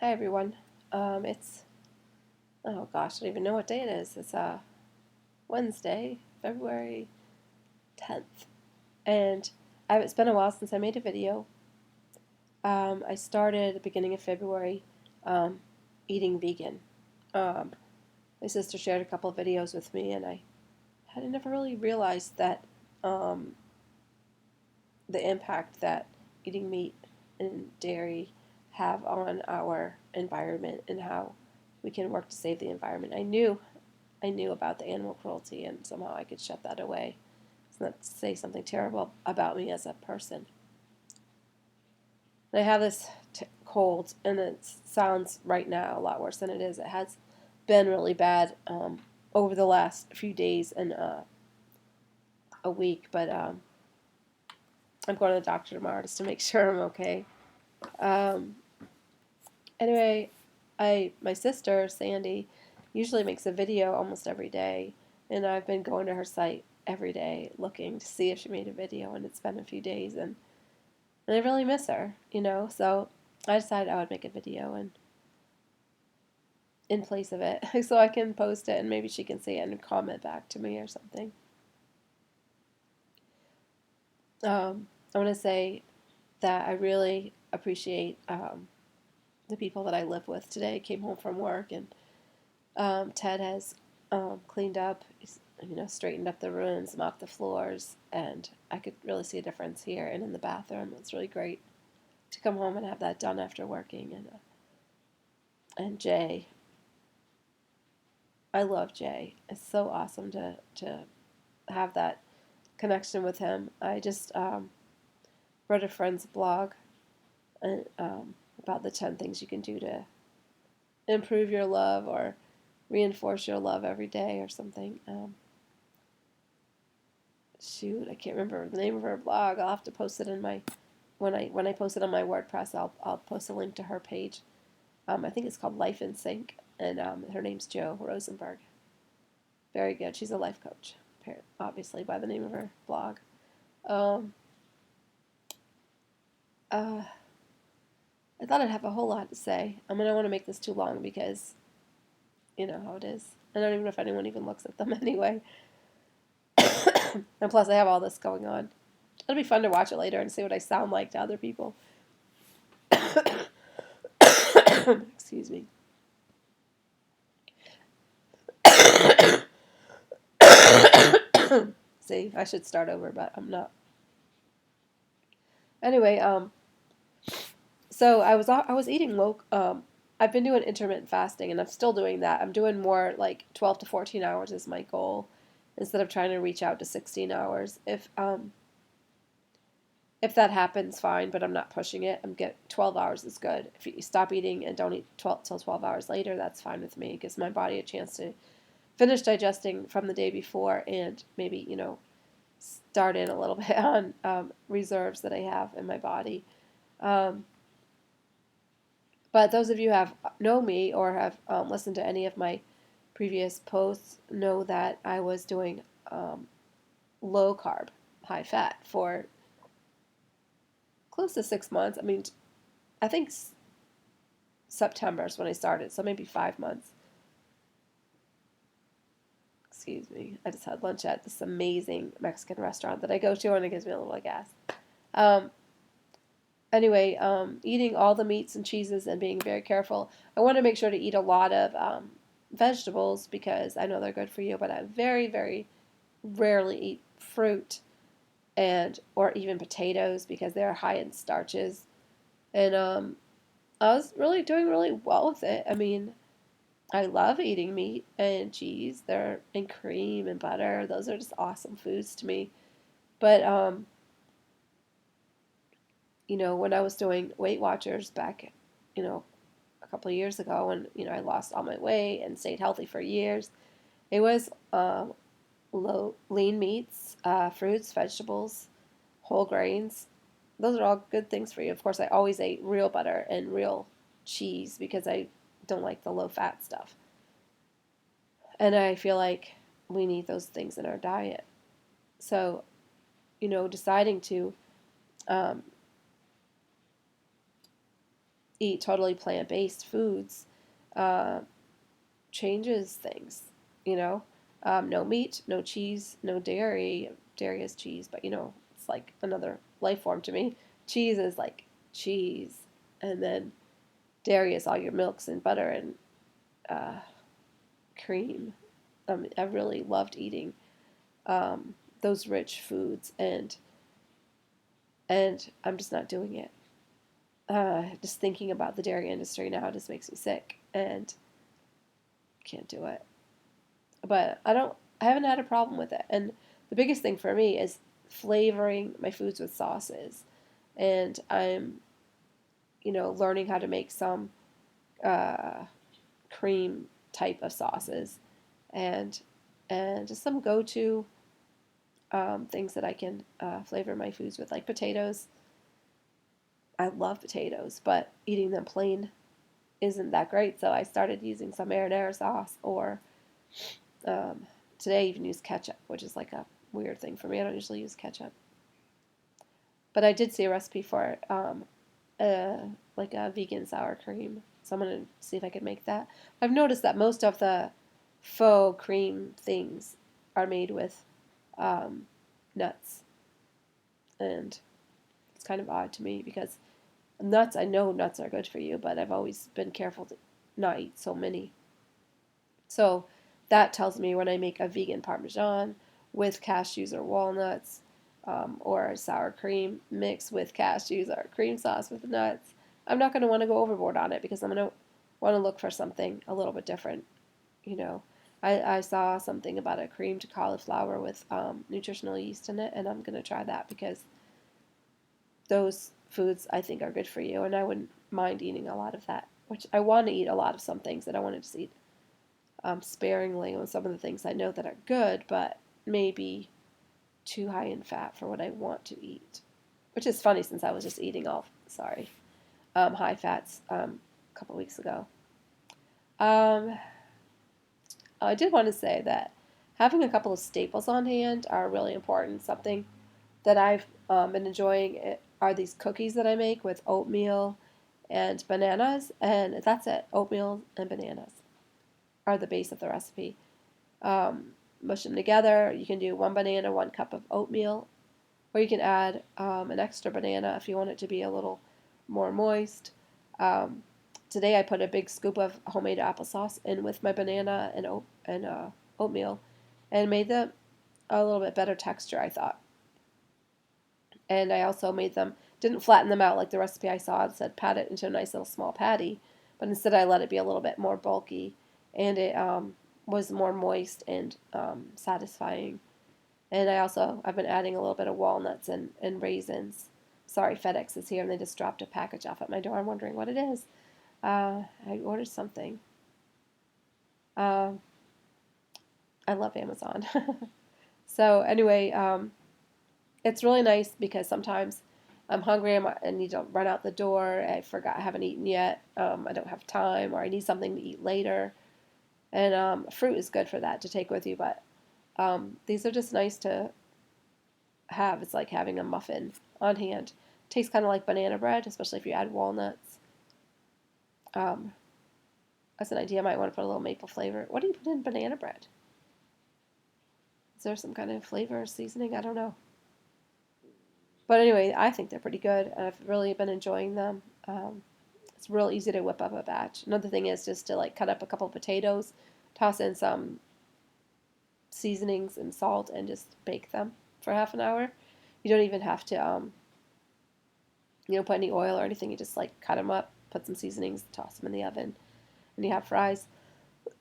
Hi everyone. It's oh gosh, I don't even know what day it is. It's Wednesday, February 10th, and it's been a while since I made a video. I started at the beginning of February um, eating vegan. Um, my sister shared a couple of videos with me, and I had never really realized that um, the impact that eating meat and dairy have on our environment and how we can work to save the environment. I knew about the animal cruelty, and somehow I could shut that away. It's not to say something terrible about me as a person. And I have this cold, and it sounds right now a lot worse than it is. It has been really bad over the last few days and a week, but I'm going to the doctor tomorrow just to make sure I'm okay. Um, anyway, my sister Sandy usually makes a video almost every day, and I've been going to her site every day looking to see if she made a video, and it's been a few days, and I really miss her. So I decided I would make a video and in place of it, so I can post it and maybe she can see it and comment back to me or something. I want to say that I really appreciate the people that I live with today. I came home from work and Ted has cleaned up, straightened up the rooms, mopped the floors, and I could really see a difference here and in the bathroom. It's really great to come home and have that done after working. And Jay, I love Jay. It's so awesome to have that connection with him. I just read a friend's blog about the 10 things you can do to improve your love or reinforce your love every day or something. Shoot, I can't remember the name of her blog. I'll have to post it in my when I post it on my WordPress. I'll post a link to her page. I think it's called Life in Sync, and her name's Jo Rosenberg. Very good. She's a life coach, obviously by the name of her blog. Um, uh, I thought I'd have a whole lot to say. I don't want to make this too long because you know how it is. I don't even know if anyone even looks at them anyway. And plus, I have all this going on. It'll be fun to watch it later and see what I sound like to other people. Excuse me. See, I should start over, but I'm not. Anyway, so I was eating low. I've been doing intermittent fasting, and I'm still doing that. I'm doing more like 12 to 14 hours is my goal, instead of trying to reach out to 16 hours. If that happens, fine, but I'm not pushing it. 12 hours is good. If you stop eating and don't eat 12 till 12 hours later, that's fine with me. It gives my body a chance to finish digesting from the day before and maybe start in a little bit on reserves that I have in my body. Um, But those of you who have know me or have listened to any of my previous posts know that I was doing low carb, high fat for close to 6 months. I mean, I think September is when I started, so maybe 5 months. Excuse me. I just had lunch at this amazing Mexican restaurant that I go to, and it gives me a little gas. Um, anyway, eating all the meats and cheeses and being very careful. I want to make sure to eat a lot of vegetables because I know they're good for you, but I very, very rarely eat fruit and or even potatoes because they're high in starches. And I was really doing really well with it. I mean, I love eating meat and cheese. They're and cream and butter. Those are just awesome foods to me. But when I was doing Weight Watchers back, you know, a couple of years ago, when I lost all my weight and stayed healthy for years, it was low lean meats, fruits, vegetables, whole grains. Those are all good things for you. Of course, I always ate real butter and real cheese because I don't like the low fat stuff. And I feel like we need those things in our diet. So, deciding to um, eat totally plant-based foods uh, changes things, you know. No meat, no cheese, no dairy. Dairy is cheese, but it's like another life form to me. Cheese is like cheese, and then dairy is all your milks and butter and uh, cream. I really loved eating um, those rich foods, and I'm just not doing it. Just thinking about the dairy industry now just makes me sick, and can't do it. But I haven't had a problem with it. And the biggest thing for me is flavoring my foods with sauces. And I'm, learning how to make some uh, cream type of sauces and just some go-to things that I can flavor my foods with, like potatoes. I love potatoes, but eating them plain isn't that great. So I started using some marinara sauce, or um, today I even use ketchup, which is like a weird thing for me. I don't usually use ketchup. But I did see a recipe for like a vegan sour cream. So I'm going to see if I can make that. I've noticed that most of the faux cream things are made with um, nuts. And it's kind of odd to me because nuts, I know nuts are good for you, but I've always been careful to not eat so many. So that tells me when I make a vegan Parmesan with cashews or walnuts, or sour cream mixed with cashews or cream sauce with nuts, I'm not going to want to go overboard on it because I'm going to want to look for something a little bit different. You know, I saw something about a creamed cauliflower with nutritional yeast in it, and I'm going to try that because those foods I think are good for you, and I wouldn't mind eating a lot of that. Which I want to eat a lot of some things that I want to just eat sparingly on some of the things I know that are good, but maybe too high in fat for what I want to eat. Which is funny since I was just eating high fats a couple weeks ago. Um, I did want to say that having a couple of staples on hand are really important. Something that I've been enjoying are these cookies that I make with oatmeal and bananas, and that's it. Oatmeal and bananas are the base of the recipe. Mush them together. You can do 1 banana, 1 cup of oatmeal, or you can add an extra banana if you want it to be a little more moist. Um, Today I put a big scoop of homemade applesauce in with my banana and oatmeal, and made them a little bit better texture, I thought. And I also didn't flatten them out like the recipe I saw. It said pat it into a nice little small patty, but instead I let it be a little bit more bulky, and it was more moist and satisfying. And I've been adding a little bit of walnuts and raisins. Sorry, FedEx is here and they just dropped a package off at my door. I'm wondering what it is. I ordered something. Uh, I love Amazon. So anyway, it's really nice because sometimes I'm hungry I need to run out the door. I forgot I haven't eaten yet. I don't have time, or I need something to eat later. And fruit is good for that to take with you, but these are just nice to have. It's like having a muffin on hand. Tastes kind of like banana bread, especially if you add walnuts. Um, that's an idea. I might want to put a little maple flavor. What do you put in banana bread? Is there some kind of flavor or seasoning? I don't know. But anyway, I think they're pretty good. I've really been enjoying them. It's real easy to whip up a batch. Another thing is just to like cut up a couple of potatoes, toss in some seasonings and salt, and just bake them for half an hour. You don't even have to put any oil or anything. You just like cut them up, put some seasonings, toss them in the oven, and you have fries.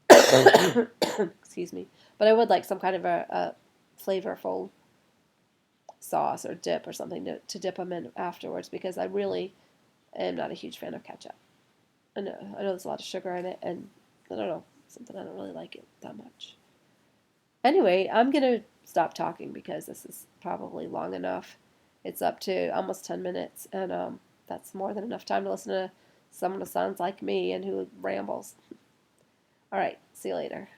Excuse me. But I would like some kind of a flavorful sauce or dip or something to dip them in afterwards because I really am not a huge fan of ketchup. I know there's a lot of sugar in it, and I don't know, something I don't really like it that much. Anyway, I'm going to stop talking because this is probably long enough. It's up to almost 10 minutes, and that's more than enough time to listen to someone who sounds like me and who rambles. All right, see you later.